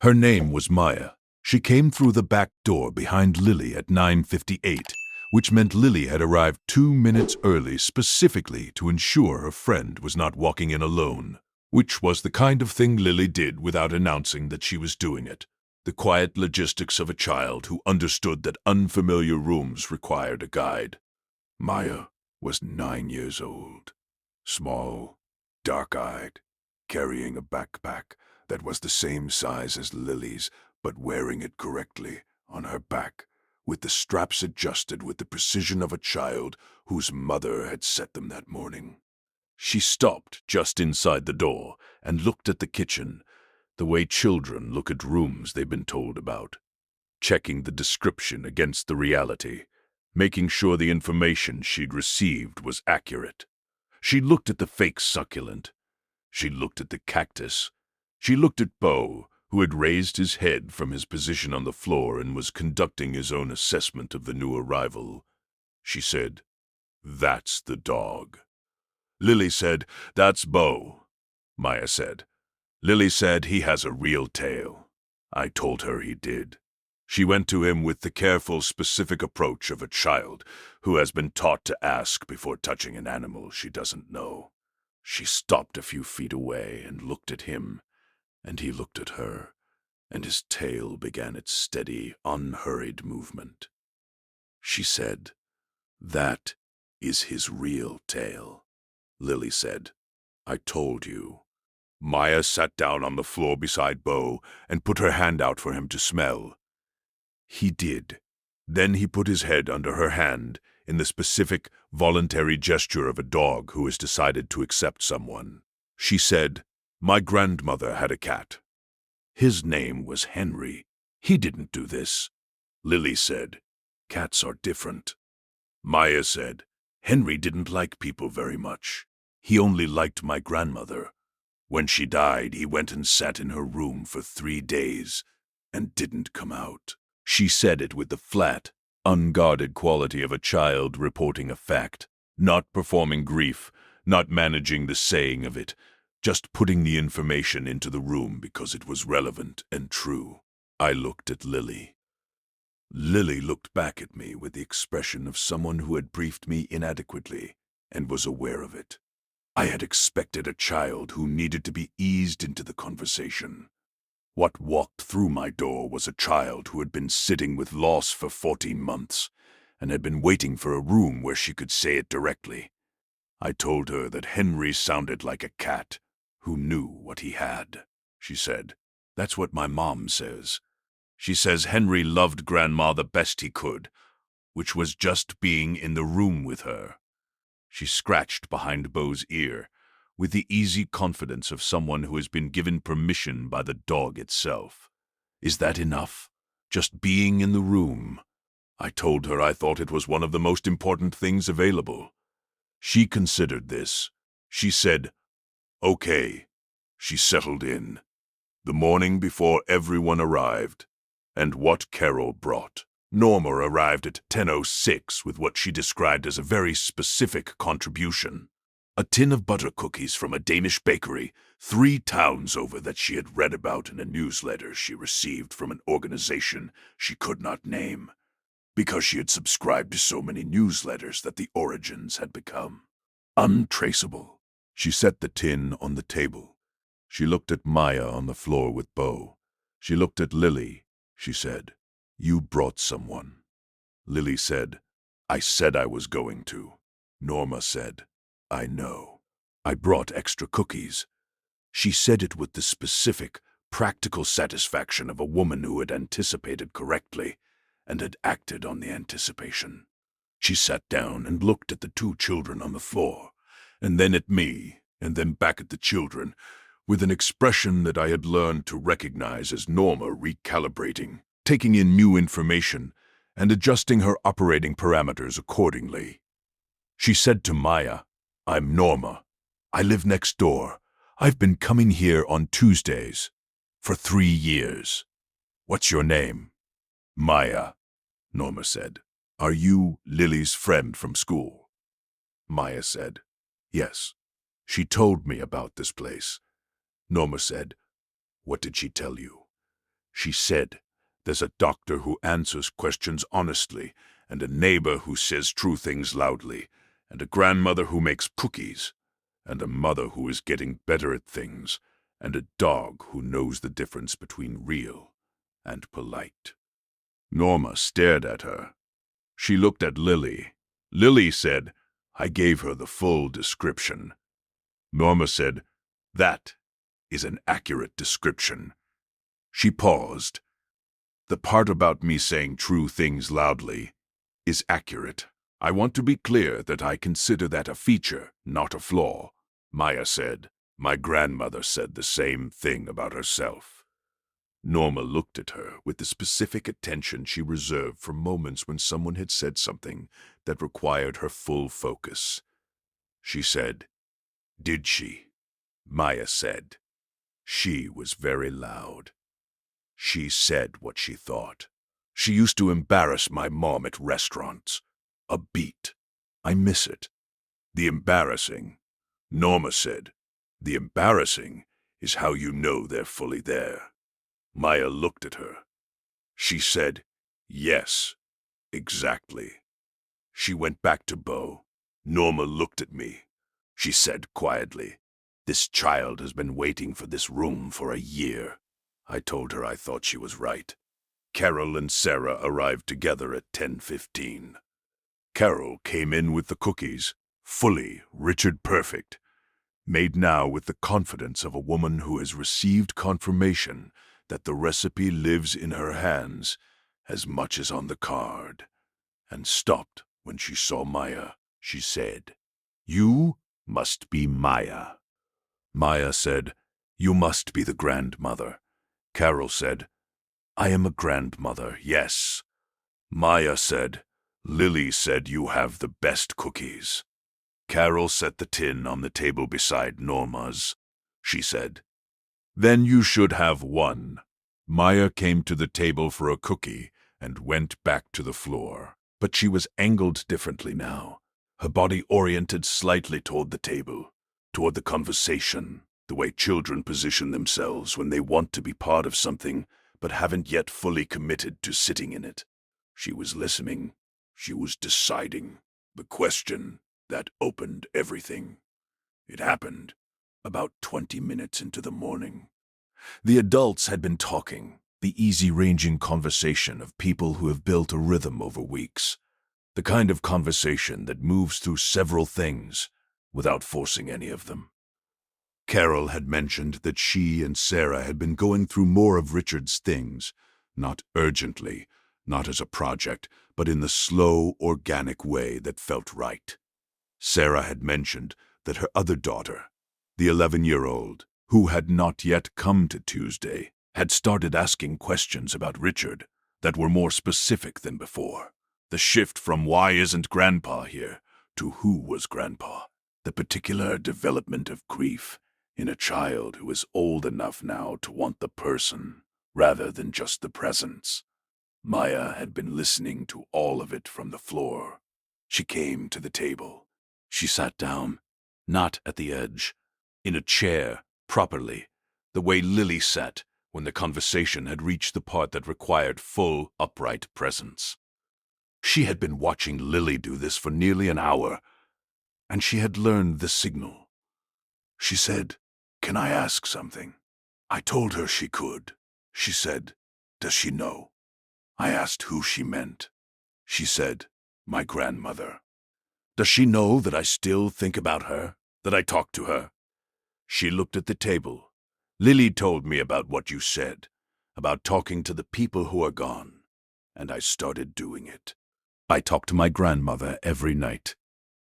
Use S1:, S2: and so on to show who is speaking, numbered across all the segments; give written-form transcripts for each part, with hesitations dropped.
S1: Her name was Maya. She came through the back door behind Lily at 9:58, which meant Lily had arrived 2 minutes early specifically to ensure her friend was not walking in alone, which was the kind of thing Lily did without announcing that she was doing it. The quiet logistics of a child who understood that unfamiliar rooms required a guide. Maya was 9 years old, small, dark-eyed, carrying a backpack that was the same size as Lily's, but wearing it correctly on her back, with the straps adjusted with the precision of a child whose mother had set them that morning. She stopped just inside the door and looked at the kitchen, the way children look at rooms they've been told about, checking the description against the reality, making sure the information she'd received was accurate. She looked at the fake succulent. She looked at the cactus. She looked at Beau, who had raised his head from his position on the floor and was conducting his own assessment of the new arrival. She said, "That's the dog." Lily said, "That's Beau." Maya said, "Lily said he has a real tail." I told her he did. She went to him with the careful, specific approach of a child who has been taught to ask before touching an animal she doesn't know. She stopped a few feet away and looked at him, and he looked at her, and his tail began its steady, unhurried movement. She said, "That is his real tail." Lily said, "I told you." Maya sat down on the floor beside Beau and put her hand out for him to smell. He did. Then he put his head under her hand in the specific, voluntary gesture of a dog who has decided to accept someone. She said, "My grandmother had a cat. His name was Henry. He didn't do this." Lily said, "Cats are different." Maya said, "Henry didn't like people very much. He only liked my grandmother. When she died, he went and sat in her room for 3 days and didn't come out." She said it with the flat, unguarded quality of a child reporting a fact, not performing grief, not managing the saying of it, just putting the information into the room because it was relevant and true. I looked at Lily. Lily looked back at me with the expression of someone who had briefed me inadequately and was aware of it. I had expected a child who needed to be eased into the conversation. What walked through my door was a child who had been sitting with loss for 14 months and had been waiting for a room where she could say it directly. I told her that Henry sounded like a cat who knew what he had. She said, "That's what my mom says. She says Henry loved Grandma the best he could, which was just being in the room with her." She scratched behind Beau's ear, with the easy confidence of someone who has been given permission by the dog itself. "Is that enough? Just being in the room?" I told her I thought it was one of the most important things available. She considered this. She said, "Okay." She settled in. The morning before everyone arrived, and what Carol brought. Norma arrived at 10:06 with what she described as a very specific contribution. A tin of butter cookies from a Danish bakery 3 towns over that she had read about in a newsletter she received from an organization she could not name, because she had subscribed to so many newsletters that the origins had become untraceable. She set the tin on the table. She looked at Maya on the floor with Beau. She looked at Lily. She said, "You brought someone." Lily said, "I said I was going to." Norma said, "I know. I brought extra cookies." She said it with the specific, practical satisfaction of a woman who had anticipated correctly and had acted on the anticipation. She sat down and looked at the 2 children on the floor, and then at me, and then back at the children, with an expression that I had learned to recognize as Norma recalibrating, taking in new information, and adjusting her operating parameters accordingly. She said to Maya, "I'm Norma. I live next door. I've been coming here on Tuesdays for 3 years. What's your name?" "Maya," Norma said. "Are you Lily's friend from school?" Maya said, "Yes. She told me about this place." Norma said, "What did she tell you?" She said, "There's a doctor who answers questions honestly, and a neighbor who says true things loudly, and a grandmother who makes cookies, and a mother who is getting better at things, and a dog who knows the difference between real and polite." Norma stared at her. She looked at Lily. Lily said, "I gave her the full description." Norma said, "That is an accurate description." She paused. "The part about me saying true things loudly is accurate. I want to be clear that I consider that a feature, not a flaw." Maya said, "My grandmother said the same thing about herself." Norma looked at her with the specific attention she reserved for moments when someone had said something that required her full focus. She said, "Did she?" Maya said, "She was very loud. She said what she thought. She used to embarrass my mom at restaurants. A beat. I miss it. The embarrassing." Norma said, "The embarrassing is how you know they're fully there." Maya looked at her. She said, "Yes, exactly." She went back to Beau. Norma looked at me. She said quietly, "This child has been waiting for this room for a year." I told her I thought she was right. Carol and Sarah arrived together at 10:15. Carol came in with the cookies, fully Richard perfect, made now with the confidence of a woman who has received confirmation that the recipe lives in her hands as much as on the card, and stopped when she saw Maya. She said, "You must be Maya." Maya said, "You must be the grandmother." Carol said, "I am a grandmother, yes." Maya said, "Lily said you have the best cookies." Carol set the tin on the table beside Norma's. She said, "Then you should have one." Maya came to the table for a cookie and went back to the floor. But she was angled differently now, her body oriented slightly toward the table, toward the conversation, the way children position themselves when they want to be part of something but haven't yet fully committed to sitting in it. She was listening. She was deciding. The question that opened everything. It happened about 20 minutes into the morning. The adults had been talking, the easy-ranging conversation of people who have built a rhythm over weeks, the kind of conversation that moves through several things without forcing any of them. Carol had mentioned that she and Sarah had been going through more of Richard's things, not urgently, not as a project, but in the slow, organic way that felt right. Sarah had mentioned that her other daughter, the 11-year-old, who had not yet come to Tuesday, had started asking questions about Richard that were more specific than before. The shift from "why isn't Grandpa here" to "who was Grandpa?" The particular development of grief in a child who is old enough now to want the person rather than just the presence. Maya had been listening to all of it from the floor. She came to the table. She sat down, not at the edge, in a chair, properly, the way Lily sat when the conversation had reached the part that required full, upright presence. She had been watching Lily do this for nearly an hour, and she had learned the signal. She said, "Can I ask something?" I told her she could. She said, "Does she know?" I asked who she meant. She said, "My grandmother." "Does she know that I still think about her, that I talk to her?" She looked at the table. "Lily told me about what you said, about talking to the people who are gone, and I started doing it. I talk to my grandmother every night.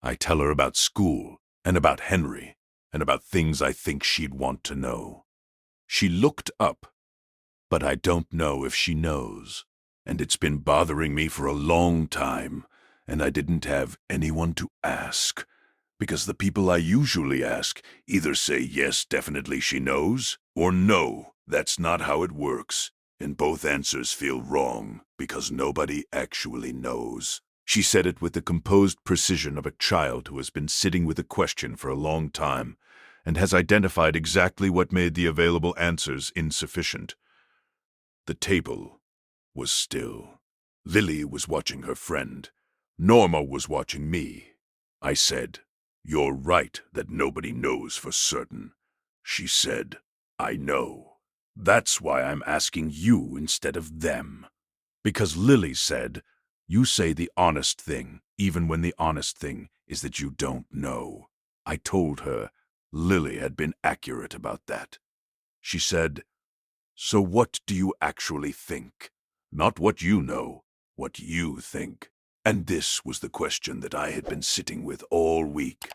S1: I tell her about school, and about Henry, and about things I think she'd want to know." She looked up, but I don't know if she knows, and it's been bothering me for a long time, and I didn't have anyone to ask, because the people I usually ask either say yes, definitely she knows, or no, that's not how it works, and both answers feel wrong because nobody actually knows. She said it with the composed precision of a child who has been sitting with a question for a long time and has identified exactly what made the available answers insufficient. The table was still. Lily was watching her friend. Norma was watching me. I said, "You're right that nobody knows for certain." She said, "I know. That's why I'm asking you instead of them." Because Lily said, "You say the honest thing, even when the honest thing is that you don't know." I told her Lily had been accurate about that. She said, "So what do you actually think? Not what you know, what you think." And this was the question that I had been sitting with all week,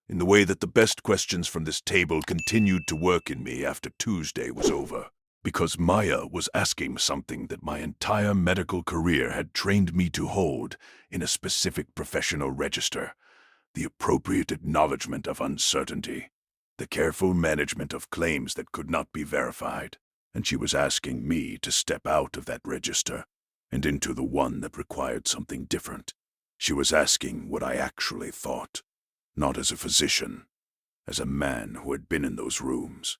S1: in the way that the best questions from this table continued to work in me after Tuesday was over. Because Maya was asking something that my entire medical career had trained me to hold in a specific professional register: the appropriate acknowledgement of uncertainty, the careful management of claims that could not be verified. And she was asking me to step out of that register and into the one that required something different. She was asking what I actually thought, not as a physician, as a man who had been in those rooms.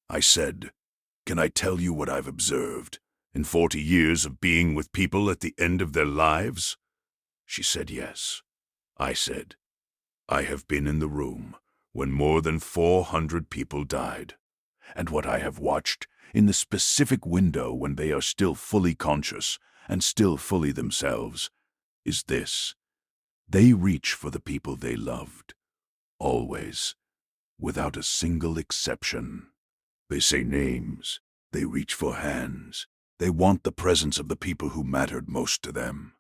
S1: I said, "Can I tell you what I've observed in 40 years of being with people at the end of their lives?" She said yes. I said, "I have been in the room when more than 400 people died, and what I have watched in the specific window when they are still fully conscious and still fully themselves is this: they reach for the people they loved, always, without a single exception. They say names, they reach for hands, they want the presence of the people who mattered most to them."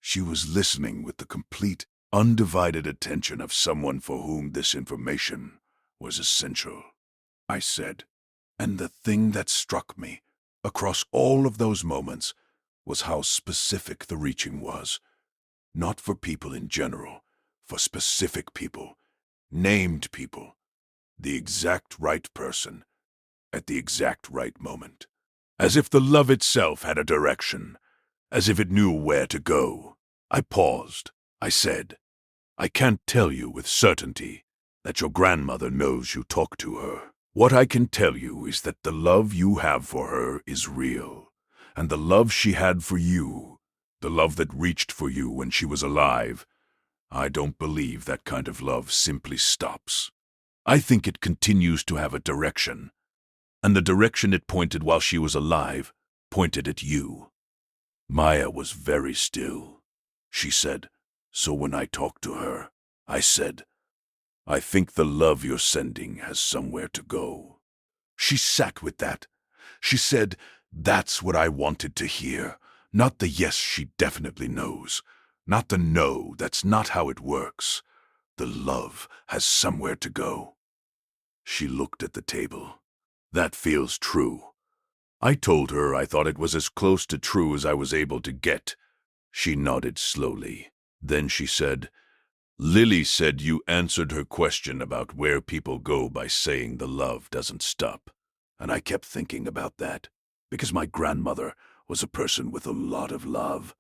S1: She was listening with the complete, undivided attention of someone for whom this information was essential. I said, "And the thing that struck me across all of those moments was how specific the reaching was. Not for people in general, for specific people, named people, the exact right person, at the exact right moment. As if the love itself had a direction, as if it knew where to go." I paused. I said, "I can't tell you with certainty that your grandmother knows you talk to her. What I can tell you is that the love you have for her is real, and the love she had for you, the love that reached for you when she was alive, I don't believe that kind of love simply stops. I think it continues to have a direction, and the direction it pointed while she was alive pointed at you." Maya was very still. She said, "So when I talk to her," I said, "I think the love you're sending has somewhere to go." She sat with that. She said, "That's what I wanted to hear. Not the yes, she definitely knows. Not the no, that's not how it works. The love has somewhere to go." She looked at the table. "That feels true." I told her I thought it was as close to true as I was able to get. She nodded slowly. Then she said, "Lily said you answered her question about where people go by saying the love doesn't stop." And I kept thinking about that, because my grandmother was a person with a lot of love.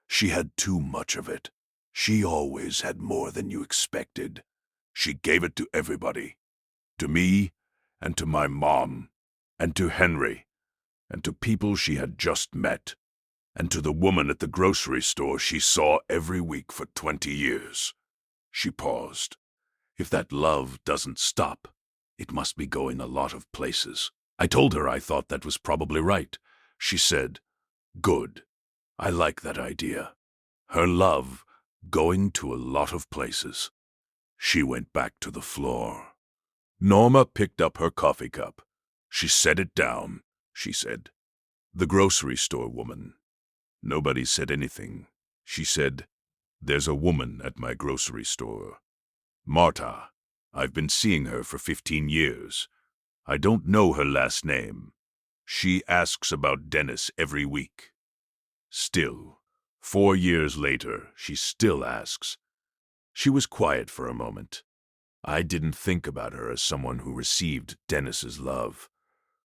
S1: She had too much of it. She always had more than you expected. She gave it to everybody. To me, and to my mom, and to Henry, and to people she had just met, and to the woman at the grocery store she saw every week for 20 years. She paused. If that love doesn't stop, it must be going a lot of places. I told her I thought that was probably right. She said, "Good. I like that idea. Her love going to a lot of places." She went back to the floor. Norma picked up her coffee cup. She set it down. She said, "The grocery store woman." Nobody said anything. She said, "There's a woman at my grocery store. Marta. I've been seeing her for 15 years. I don't know her last name. She asks about Dennis every week. Still, 4 years later, she still asks." She was quiet for a moment. I didn't think about her as someone who received Dennis's love,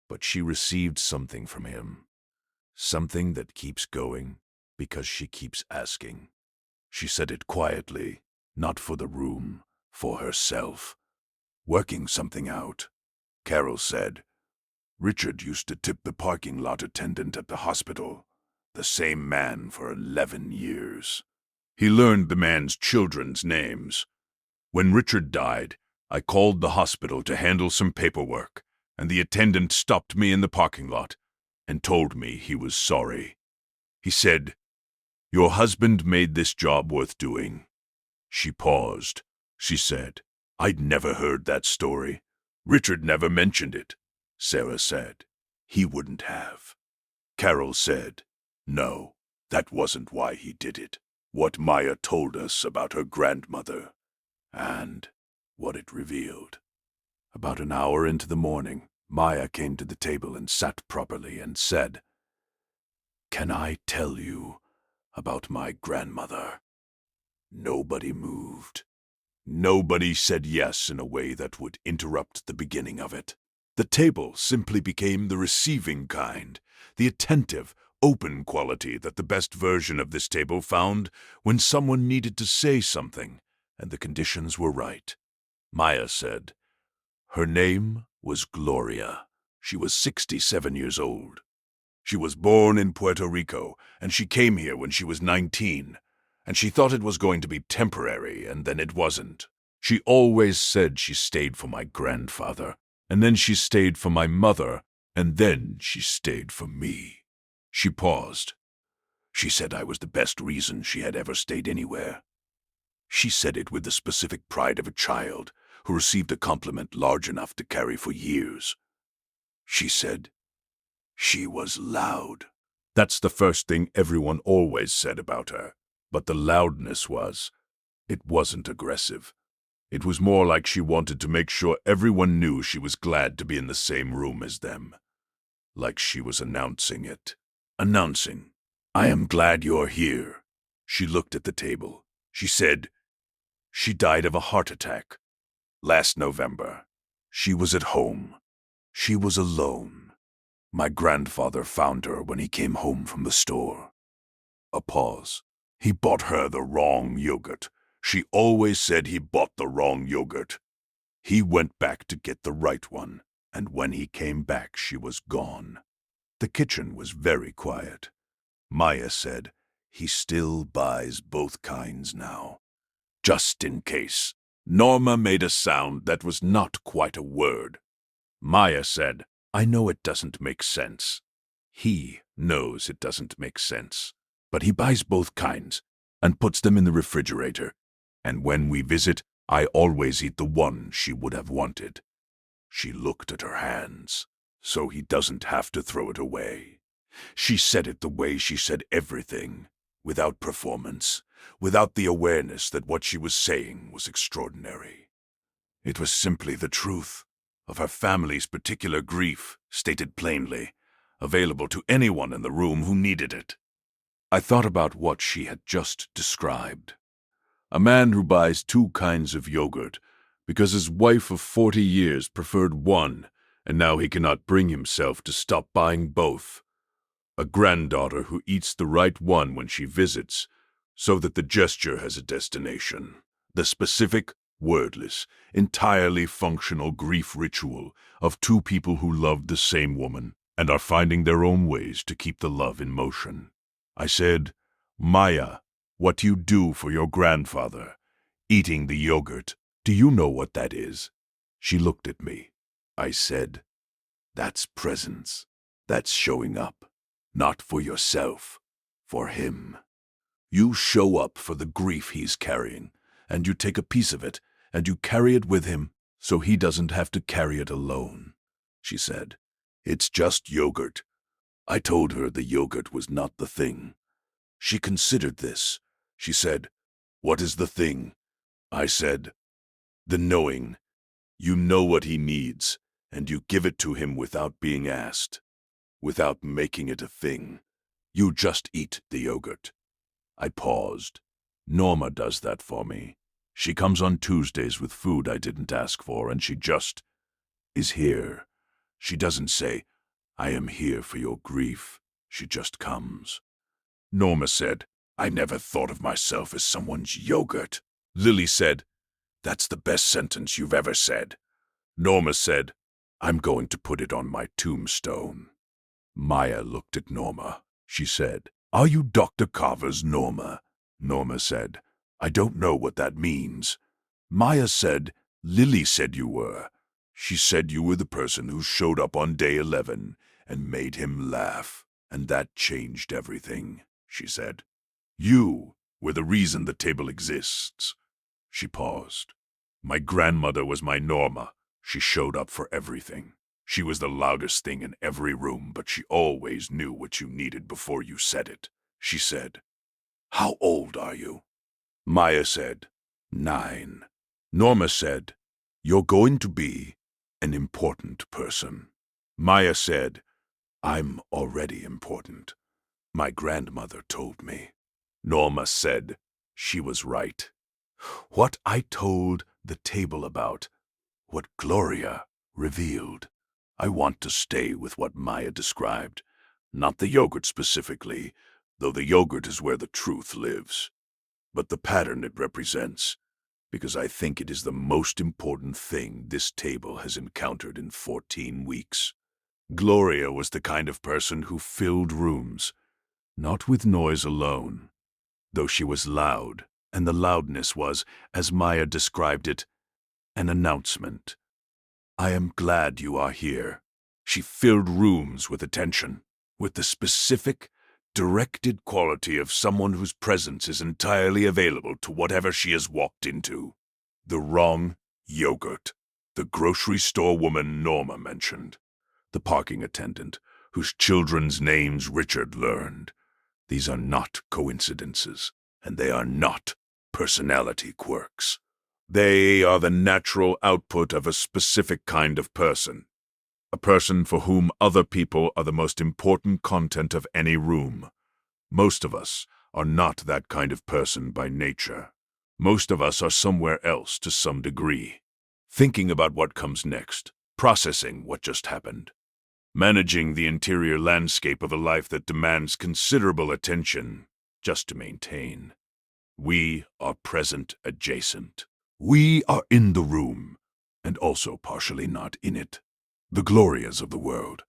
S1: but she received something from him. Something that keeps going because she keeps asking. She said it quietly, not for the room, for herself. "Working something out," Carol said. Richard used to tip the parking lot attendant at the hospital, the same man for 11 years. He learned the man's children's names. When Richard died, I called the hospital to handle some paperwork, and the attendant stopped me in the parking lot and told me he was sorry. He said, "Your husband made this job worth doing." She paused. She said, "I'd never heard that story. Richard never mentioned it." Sarah said, "He wouldn't have." Carol said, "No, that wasn't why he did it. What Maya told us about her grandmother, and what it revealed." About an hour into the morning, Maya came to the table and sat properly and said, "Can I tell you about my grandmother?" Nobody moved. Nobody said yes in a way that would interrupt the beginning of it. The table simply became the receiving kind, the attentive, open quality that the best version of this table found when someone needed to say something and the conditions were right. Maya said, her name was Gloria. She was 67 years old. She was born in Puerto Rico, and she came here when she was 19, and she thought it was going to be temporary, and then it wasn't. She always said she stayed for my grandfather, and then she stayed for my mother, and then she stayed for me. She paused. She said I was the best reason she had ever stayed anywhere. She said it with the specific pride of a child who received a compliment large enough to carry for years. She said she was loud. That's the first thing everyone always said about her. But the loudness it wasn't aggressive. It was more like she wanted to make sure everyone knew she was glad to be in the same room as them. Like she was announcing it. Announcing, "I am glad you're here." She looked at the table. She said, "She died of a heart attack last November. She was at home. She was alone. My grandfather found her when he came home from the store." A pause. "He bought her the wrong yogurt. She always said he bought the wrong yogurt. He went back to get the right one, and when he came back, she was gone." The kitchen was very quiet. Maya said, "He still buys both kinds now, just in case." Norma made a sound that was not quite a word. Maya said, "I know it doesn't make sense. He knows it doesn't make sense. But he buys both kinds and puts them in the refrigerator. And when we visit, I always eat the one she would have wanted." She looked at her hands, "So he doesn't have to throw it away." She said it the way she said everything, without performance, without the awareness that what she was saying was extraordinary. It was simply the truth of her family's particular grief, stated plainly, available to anyone in the room who needed it. I thought about what she had just described. A man who buys two kinds of yogurt because his wife of 40 years preferred one, and now he cannot bring himself to stop buying both. A granddaughter who eats the right one when she visits, so that the gesture has a destination. The specific, wordless, entirely functional grief ritual of two people who loved the same woman and are finding their own ways to keep the love in motion. I said, "Maya, what you do for your grandfather, eating the yogurt, do you know what that is?" She looked at me. I said, "That's presence. That's showing up. Not for yourself, for him. You show up for the grief he's carrying, and you take a piece of it, and you carry it with him, so he doesn't have to carry it alone." She said, "It's just yogurt." I told her the yogurt was not the thing. She considered this. She said, "What is the thing?" I said, "The knowing. You know what he needs, and you give it to him without being asked, without making it a thing. You just eat the yogurt." I paused. Norma does that for me. She comes on Tuesdays with food I didn't ask for, and she just is here. She doesn't say, "I am here for your grief." She just comes. Norma said, "I never thought of myself as someone's yogurt." Lily said, "That's the best sentence you've ever said." Norma said, I'm going to put it on my tombstone." Maya looked at Norma. She said, "Are you Dr. Carver's Norma?" Norma said, "I don't know what that means." Maya said, "Lily said you were. She said you were the person who showed up on day 11 and made him laugh, and that changed everything," she said. "You were the reason the table exists." She paused. "My grandmother was my Norma. She showed up for everything. She was the loudest thing in every room, but she always knew what you needed before you said it." She said, "How old are you?" Maya said, 9. Norma said, "You're going to be an important person." Maya said, "I'm already important. My grandmother told me." Norma said, "She was right. What I told the table about, what Gloria revealed. I want to stay with what Maya described, not the yogurt specifically, though the yogurt is where the truth lives, but the pattern it represents, because I think it is the most important thing this table has encountered in 14 weeks. Gloria was the kind of person who filled rooms, not with noise alone, though she was loud, and the loudness was, as Maya described it, an announcement. I am glad you are here. She filled rooms with attention, with the specific, directed quality of someone whose presence is entirely available to whatever she has walked into. The wrong yogurt. The grocery store woman Norma mentioned. The parking attendant, whose children's names Richard learned. These are not coincidences, and they are not personality quirks. They are the natural output of a specific kind of person. A person for whom other people are the most important content of any room. Most of us are not that kind of person by nature. Most of us are somewhere else to some degree. Thinking about what comes next, processing what just happened, managing the interior landscape of a life that demands considerable attention just to maintain. We are present adjacent. We are in the room, and also partially not in it. The Glorias of the world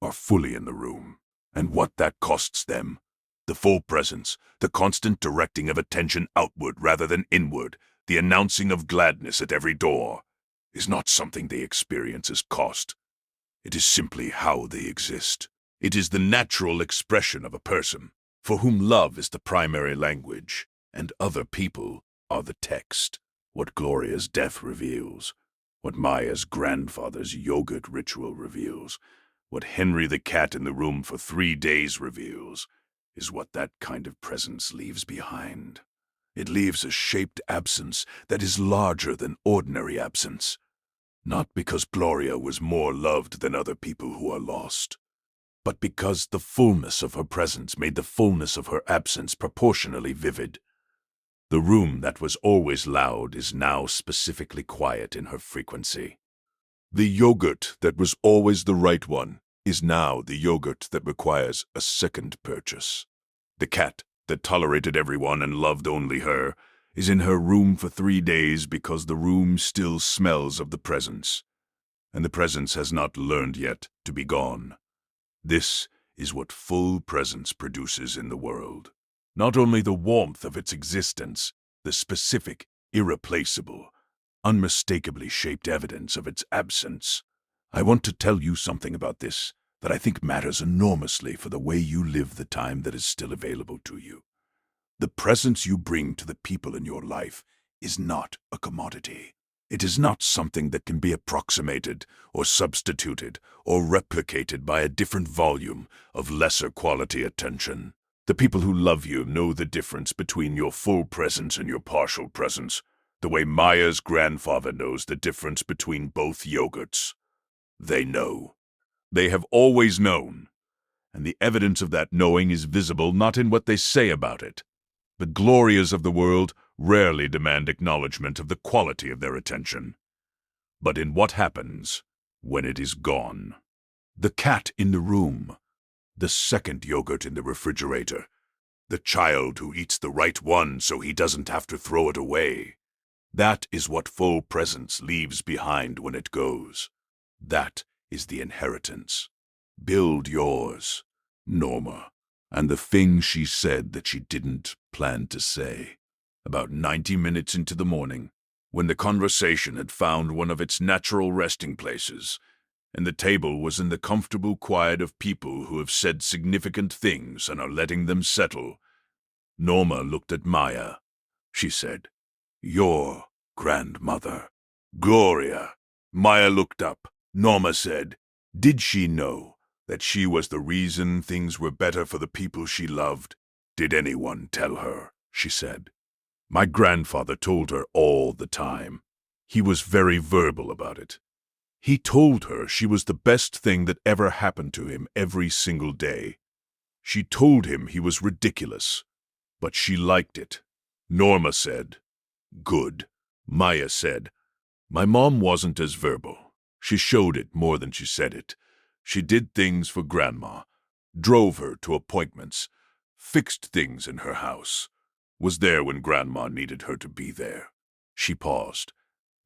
S1: are fully in the room, and what that costs them. The full presence, the constant directing of attention outward rather than inward, the announcing of gladness at every door, is not something they experience as cost. It is simply how they exist. It is the natural expression of a person, for whom love is the primary language, and other people are the text. What Gloria's death reveals, what Maya's grandfather's yogurt ritual reveals, what Henry the cat in the room for 3 days reveals, is what that kind of presence leaves behind. It leaves a shaped absence that is larger than ordinary absence. Not because Gloria was more loved than other people who are lost, but because the fullness of her presence made the fullness of her absence proportionally vivid. The room that was always loud is now specifically quiet in her frequency. The yogurt that was always the right one is now the yogurt that requires a second purchase. The cat that tolerated everyone and loved only her is in her room for 3 days because the room still smells of the presence, and the presence has not learned yet to be gone. This is what full presence produces in the world. Not only the warmth of its existence, the specific, irreplaceable, unmistakably shaped evidence of its absence. I want to tell you something about this that I think matters enormously for the way you live the time that is still available to you. The presence you bring to the people in your life is not a commodity. It is not something that can be approximated or substituted or replicated by a different volume of lesser quality attention. The people who love you know the difference between your full presence and your partial presence, the way Maya's grandfather knows the difference between both yogurts. They know. They have always known, and the evidence of that knowing is visible not in what they say about it. The Glorias of the world rarely demand acknowledgement of the quality of their attention, but in what happens when it is gone. The cat in the room, the second yogurt in the refrigerator, the child who eats the right one so he doesn't have to throw it away. That is what full presence leaves behind when it goes. That is the inheritance. Build yours, Norma. And the thing she said that she didn't plan to say. About 90 minutes into the morning, when the conversation had found one of its natural resting places, and the table was in the comfortable quiet of people who have said significant things and are letting them settle, Norma looked at Maya. She said, "Your grandmother, Gloria." Maya looked up. Norma said, "Did she know that she was the reason things were better for the people she loved?" "Did anyone tell her?" she said. "My grandfather told her all the time. He was very verbal about it. He told her she was the best thing that ever happened to him every single day. She told him he was ridiculous, but she liked it." Norma said, "Good." Maya said, "My mom wasn't as verbal. She showed it more than she said it. She did things for Grandma, drove her to appointments, fixed things in her house, was there when Grandma needed her to be there." She paused.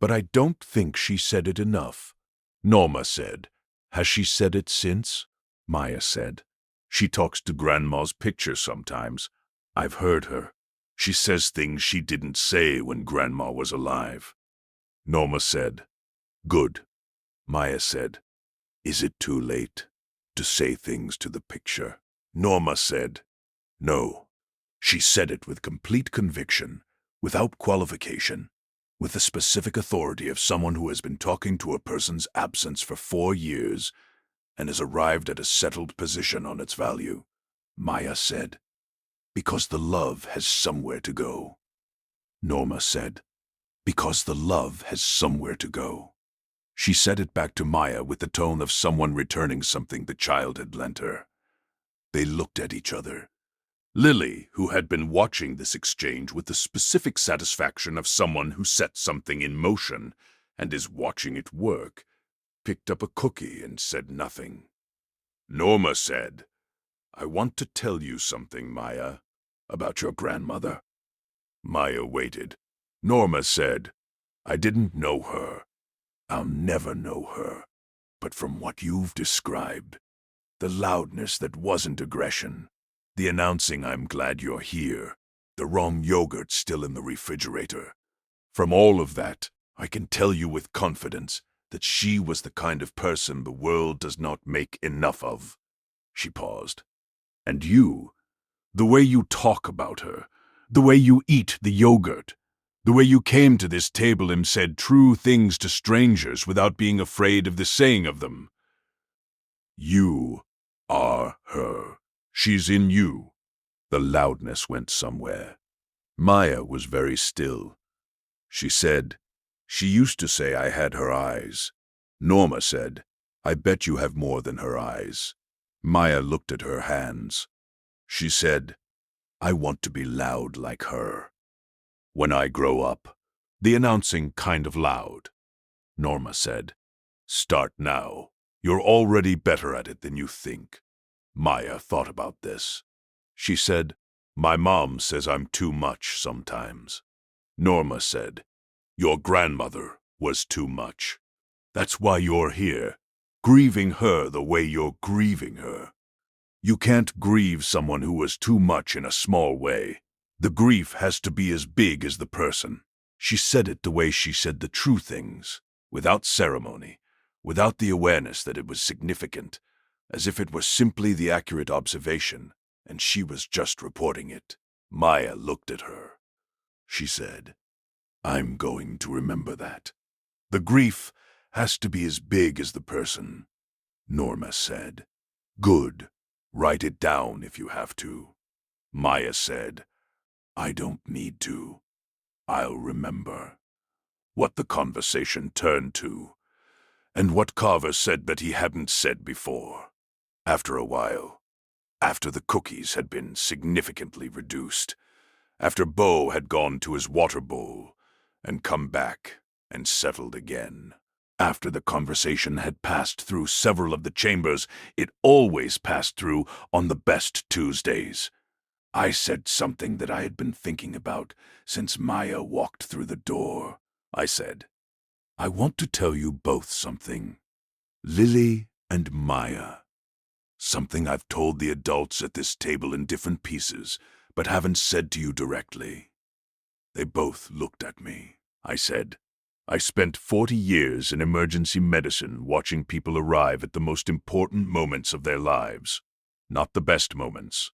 S1: "But I don't think she said it enough." Norma said, "Has she said it since?" Maya said, "She talks to Grandma's picture sometimes. I've heard her. She says things she didn't say when Grandma was alive." Norma said, "Good." Maya said, "Is it too late to say things to the picture?" Norma said, "No." She said it with complete conviction, without qualification, with the specific authority of someone who has been talking to a person's absence for 4 years and has arrived at a settled position on its value. Maya said, "Because the love has somewhere to go." Norma said, "Because the love has somewhere to go." She said it back to Maya with the tone of someone returning something the child had lent her. They looked at each other. Lily, who had been watching this exchange with the specific satisfaction of someone who set something in motion and is watching it work, picked up a cookie and said nothing. Norma said, "I want to tell you something, Maya, about your grandmother." Maya waited. Norma said, "I didn't know her. I'll never know her. But from what you've described, the loudness that wasn't aggression, the announcing 'I'm glad you're here,' the wrong yogurt still in the refrigerator. From all of that, I can tell you with confidence that she was the kind of person the world does not make enough of." She paused. "And you, the way you talk about her, the way you eat the yogurt, the way you came to this table and said true things to strangers without being afraid of the saying of them. You are her. She's in you." The loudness went somewhere. Maya was very still. She said, "She used to say I had her eyes." Norma said, "I bet you have more than her eyes." Maya looked at her hands. She said, "I want to be loud like her. When I grow up." The announcing kind of loud. Norma said, "Start now. You're already better at it than you think." Maya thought about this. She said, "My mom says I'm too much sometimes." Norma said, "Your grandmother was too much. That's why you're here, grieving her the way you're grieving her. You can't grieve someone who was too much in a small way. The grief has to be as big as the person." She said it the way she said the true things, without ceremony, without the awareness that it was significant, as if it were simply the accurate observation, and she was just reporting it. Maya looked at her. She said, "I'm going to remember that. The grief has to be as big as the person." Norma said, "Good. Write it down if you have to." Maya said, "I don't need to. I'll remember." What the conversation turned to, and what Carver said that he hadn't said before. After a while, after the cookies had been significantly reduced, after Beau had gone to his water bowl and come back and settled again, after the conversation had passed through several of the chambers it always passed through on the best Tuesdays, I said something that I had been thinking about since Maya walked through the door. I said, "I want to tell you both something." Lily and Maya. Something I've told the adults at this table in different pieces, but haven't said to you directly. They both looked at me. I said, I spent 40 years in emergency medicine watching people arrive at the most important moments of their lives. Not the best moments,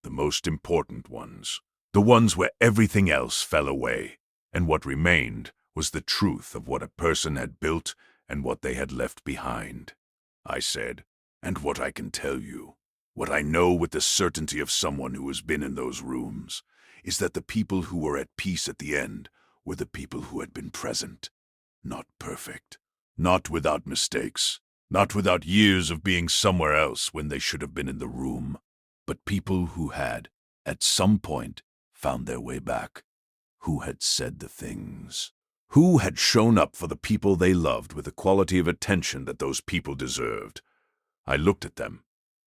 S1: the most important ones. The ones where everything else fell away, and what remained was the truth of what a person had built and what they had left behind. I said, and what I can tell you, what I know with the certainty of someone who has been in those rooms, is that the people who were at peace at the end were the people who had been present. Not perfect, not without mistakes, not without years of being somewhere else when they should have been in the room, but people who had, at some point, found their way back, who had said the things, who had shown up for the people they loved with the quality of attention that those people deserved. I looked at them.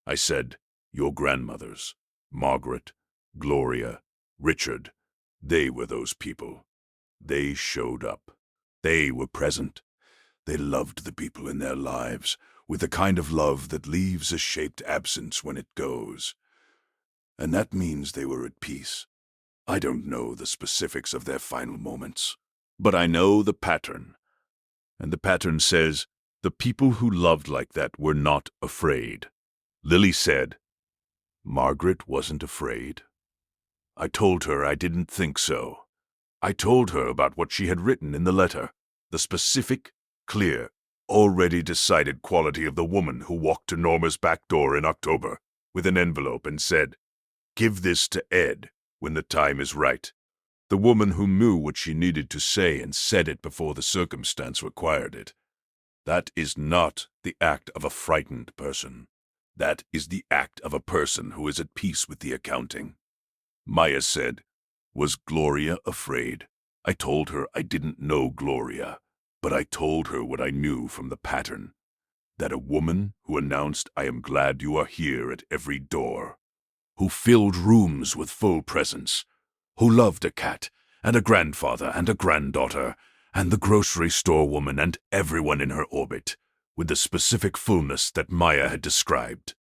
S1: I said, your grandmothers, Margaret, Gloria, Richard, they were those people. They showed up. They were present. They loved the people in their lives with the kind of love that leaves a shaped absence when it goes. And that means they were at peace. I don't know the specifics of their final moments, but I know the pattern. And the pattern says, the people who loved like that were not afraid. Lily said, Margaret wasn't afraid. I told her I didn't think so. I told her about what she had written in the letter, the specific, clear, already decided quality of the woman who walked to Norma's back door in October with an envelope and said, give this to Ed when the time is right. The woman who knew what she needed to say and said it before the circumstance required it. That is not the act of a frightened person. That is the act of a person who is at peace with the accounting. Maya said, was Gloria afraid? I told her I didn't know Gloria, but I told her what I knew from the pattern. That a woman who announced, I am glad you are here at every door, who filled rooms with full presence, who loved a cat and a grandfather and a granddaughter and the grocery store woman and everyone in her orbit, with the specific fullness that Maya had described.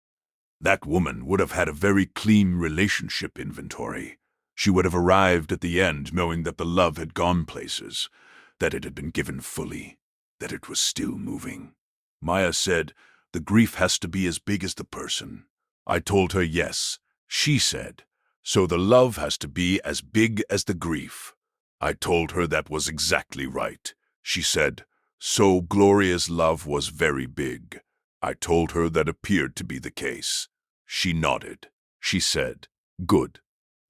S1: That woman would have had a very clean relationship inventory. She would have arrived at the end knowing that the love had gone places, that it had been given fully, that it was still moving. Maya said, the grief has to be as big as the person. I told her yes. She said, so the love has to be as big as the grief. I told her that was exactly right. She said, so Gloria's love was very big. I told her that appeared to be the case. She nodded. She said, good.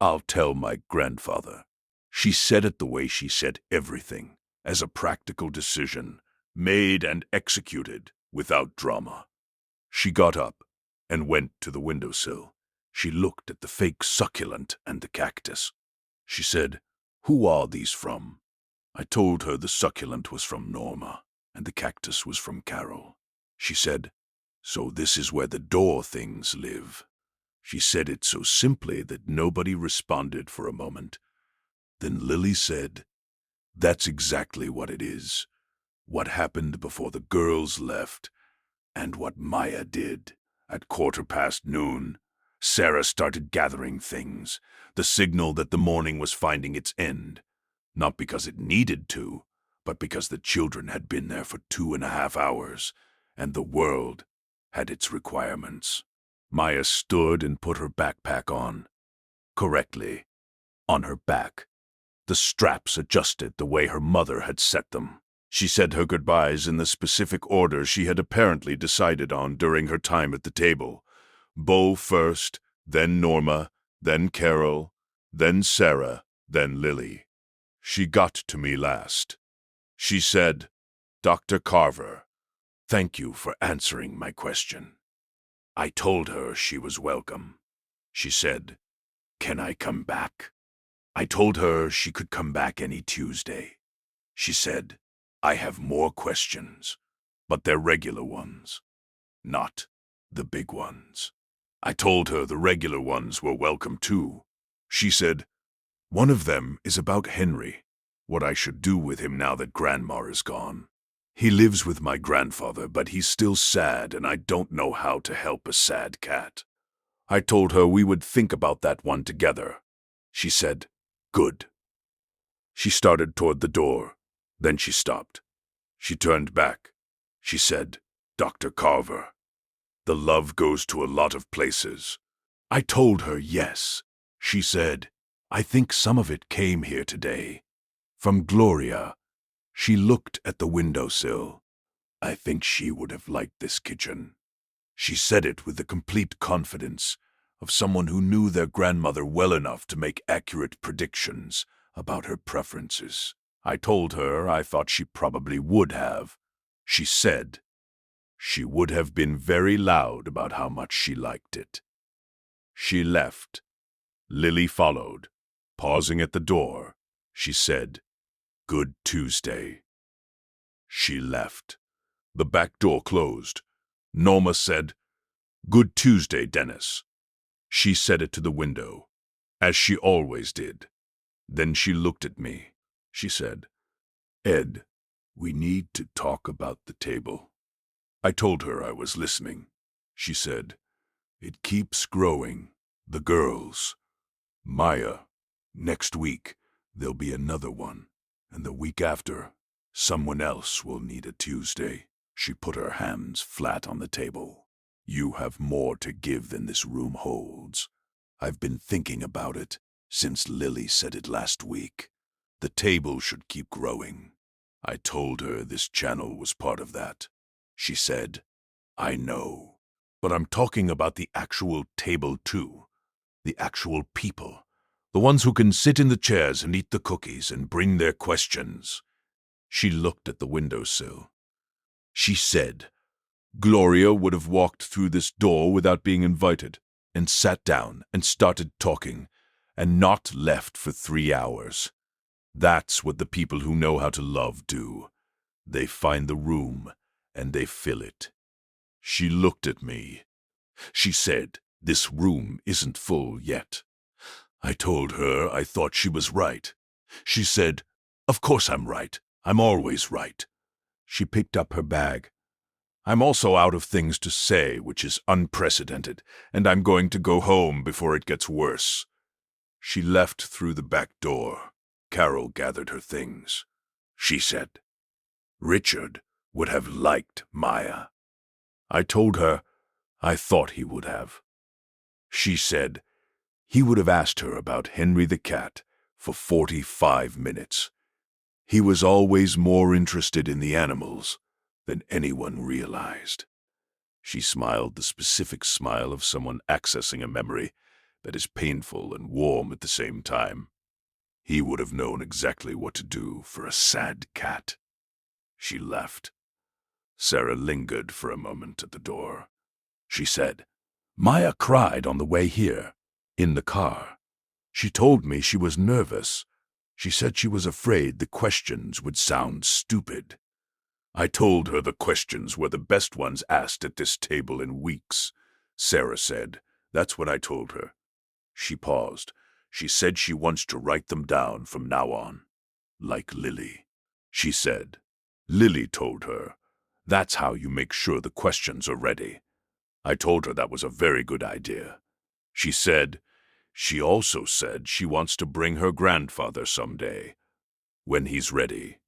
S1: I'll tell my grandfather. She said it the way she said everything, as a practical decision, made and executed without drama. She got up and went to the windowsill. She looked at the fake succulent and the cactus. She said, who are these from? I told her the succulent was from Norma and the cactus was from Carol. She said, so this is where the door things live. She said it so simply that nobody responded for a moment. Then Lily said, that's exactly what it is. What happened before the girls left, and what Maya did. At noon, Sarah started gathering things, the signal that the morning was finding its end. Not because it needed to, but because the children had been there for 2.5 hours, and the world had its requirements. Maya stood and put her backpack on. Correctly, on her back. The straps adjusted the way her mother had set them. She said her goodbyes in the specific order she had apparently decided on during her time at the table. Beau first, then Norma, then Carol, then Sarah, then Lily. She got to me last. She said, Dr. Carver, thank you for answering my question. I told her she was welcome. She said, can I come back? I told her she could come back any Tuesday. She said, I have more questions, but they're regular ones, not the big ones. I told her the regular ones were welcome too. She said, one of them is about Henry, what I should do with him now that Grandma is gone. He lives with my grandfather, but he's still sad, and I don't know how to help a sad cat. I told her we would think about that one together. She said, "Good." She started toward the door. Then she stopped. She turned back. She said, "Dr. Carver, the love goes to a lot of places." I told her yes. She said, "I think some of it came here today. From Gloria." She looked at the windowsill. "I think she would have liked this kitchen." She said it with the complete confidence of someone who knew their grandmother well enough to make accurate predictions about her preferences. I told her I thought she probably would have. She said she would have been very loud about how much she liked it. She left. Lily followed. Pausing at the door, she said, "Good Tuesday." She left. The back door closed. Norma said, "Good Tuesday, Dennis." She said it to the window, as she always did. Then she looked at me. She said, "Ed, we need to talk about the table." I told her I was listening. She said, "It keeps growing. The girls. Maya. Next week, there'll be another one. And the week after, someone else will need a Tuesday." She put her hands flat on the table. "You have more to give than this room holds. I've been thinking about it since Lily said it last week. The table should keep growing." I told her this channel was part of that. She said, "I know. But I'm talking about the actual table too. The actual people. The ones who can sit in the chairs and eat the cookies and bring their questions." She looked at the windowsill. She said, "Gloria would have walked through this door without being invited, and sat down and started talking, and not left for 3 hours. That's what the people who know how to love do. They find the room, and they fill it." She looked at me. She said, "This room isn't full yet." I told her I thought she was right. She said, "Of course I'm right. I'm always right." She picked up her bag. "I'm also out of things to say, which is unprecedented, and I'm going to go home before it gets worse." She left through the back door. Carol gathered her things. She said, "Richard would have liked Maya." I told her I thought he would have. She said he would have asked her about Henry the cat for 45 minutes. He was always more interested in the animals than anyone realized. She smiled the specific smile of someone accessing a memory that is painful and warm at the same time. He would have known exactly what to do for a sad cat. She left. Sarah lingered for a moment at the door. She said, "Maya cried on the way here, in the car. She told me she was nervous. She said she was afraid the questions would sound stupid." I told her the questions were the best ones asked at this table in weeks. Sarah said, "That's what I told her." She paused. She said she wants to write them down from now on. Like Lily. She said, Lily told her, "That's how you make sure the questions are ready." I told her that was a very good idea. She said, she also said she wants to bring her grandfather someday, when he's ready.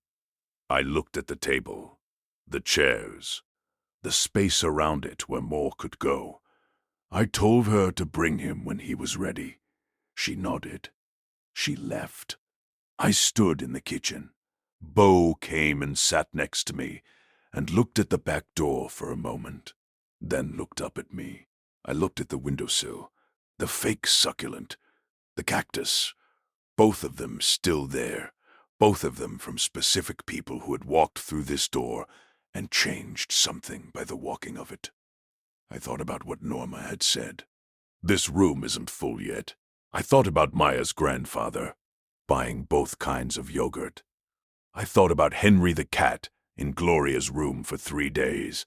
S1: I looked at the table, the chairs, the space around it where more could go. I told her to bring him when he was ready. She nodded. She left. I stood in the kitchen. Beau came and sat next to me and looked at the back door for a moment, then looked up at me. I looked at the windowsill, the fake succulent, the cactus, both of them still there, both of them from specific people who had walked through this door and changed something by the walking of it. I thought about what Norma had said. This room isn't full yet. I thought about Maya's grandfather, buying both kinds of yogurt. I thought about Henry the cat in Gloria's room for 3 days.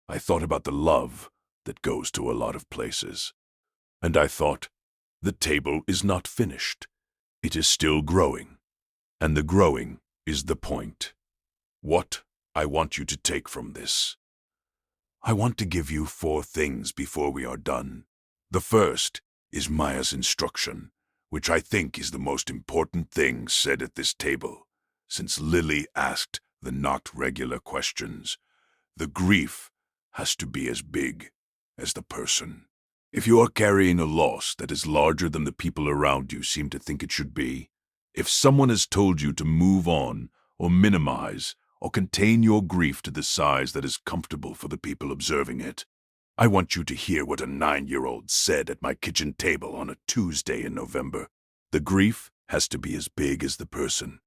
S1: I thought about the love that goes to a lot of places. And I thought, the table is not finished. It is still growing. And the growing is the point. What I want you to take from this. I want to give you 4 things before we are done. The first is Maya's instruction, which I think is the most important thing said at this table, since Lily asked the not regular questions. The grief has to be as big as the person. If you are carrying a loss that is larger than the people around you seem to think it should be, if someone has told you to move on or minimize or contain your grief to the size that is comfortable for the people observing it, I want you to hear what a 9-year-old said at my kitchen table on a Tuesday in November. The grief has to be as big as the person,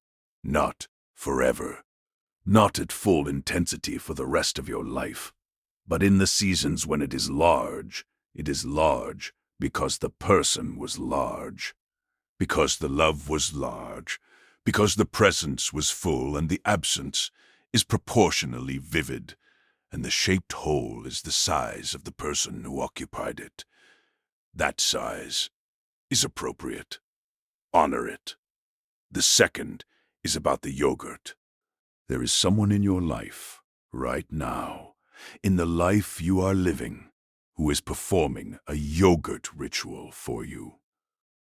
S1: not forever, not at full intensity for the rest of your life, but in the seasons when it is large because the person was large, because the love was large, because the presence was full and the absence is proportionally vivid, and the shaped hole is the size of the person who occupied it. That size is appropriate. Honor it. The second is about the yogurt. There is someone in your life, right now, in the life you are living, who is performing a yogurt ritual for you.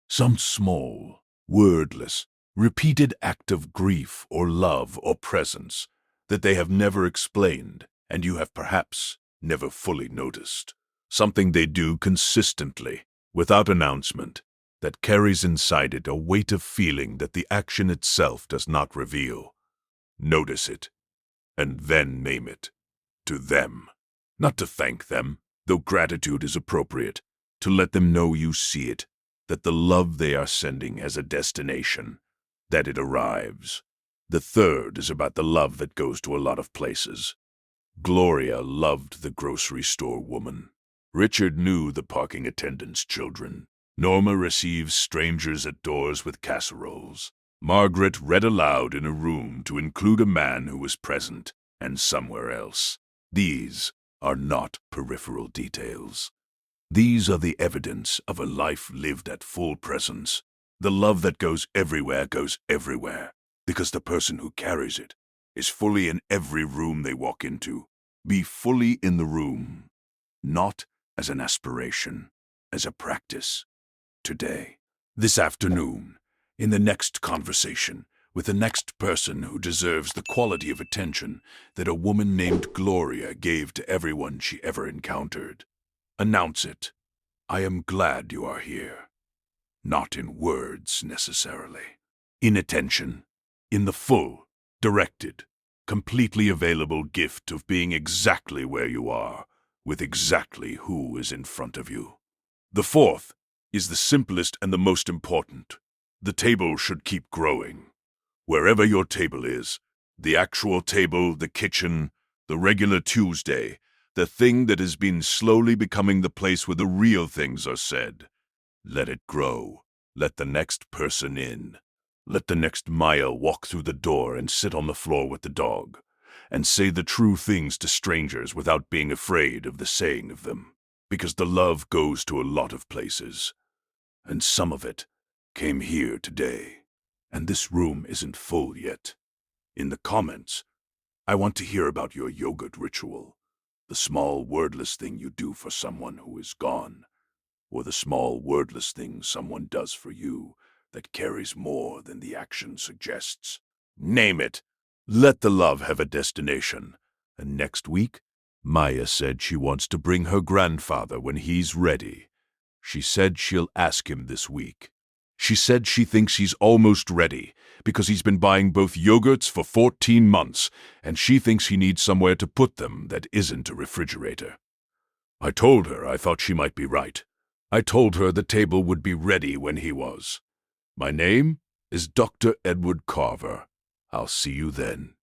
S1: Some small, wordless, repeated act of grief or love or presence that they have never explained and you have perhaps never fully noticed. Something they do consistently, without announcement, that carries inside it a weight of feeling that the action itself does not reveal. Notice it, and then name it. To them. Not to thank them, though gratitude is appropriate, to let them know you see it, that the love they are sending has a destination, that it arrives. The third is about the love that goes to a lot of places. Gloria loved the grocery store woman. Richard knew the parking attendant's children. Norma receives strangers at doors with casseroles. Margaret read aloud in a room to include a man who was present and somewhere else. These are not peripheral details. These are the evidence of a life lived at full presence. The love that goes everywhere, because the person who carries it is fully in every room they walk into. Be fully in the room, not as an aspiration, as a practice. Today, this afternoon, in the next conversation, with the next person who deserves the quality of attention that a woman named Gloria gave to everyone she ever encountered. Announce it. I am glad you are here. Not in words, necessarily. In attention. In the full, directed, completely available gift of being exactly where you are, with exactly who is in front of you. The fourth is the simplest and the most important. The table should keep growing. Wherever your table is, the actual table, the kitchen, the regular Tuesday, the thing that has been slowly becoming the place where the real things are said. Let it grow. Let the next person in. Let the next Maya walk through the door and sit on the floor with the dog, and say the true things to strangers without being afraid of the saying of them, because the love goes to a lot of places, and some of it came here today, and this room isn't full yet. In the comments, I want to hear about your yogurt ritual, the small wordless thing you do for someone who is gone, or the small wordless thing someone does for you that carries more than the action suggests. Name it. Let the love have a destination. And next week, Maya said she wants to bring her grandfather when he's ready. She said she'll ask him this week. She said she thinks he's almost ready because he's been buying both yogurts for 14 months, and she thinks he needs somewhere to put them that isn't a refrigerator. I told her I thought she might be right. I told her the table would be ready when he was. My name is Dr. Edward Carver. I'll see you then.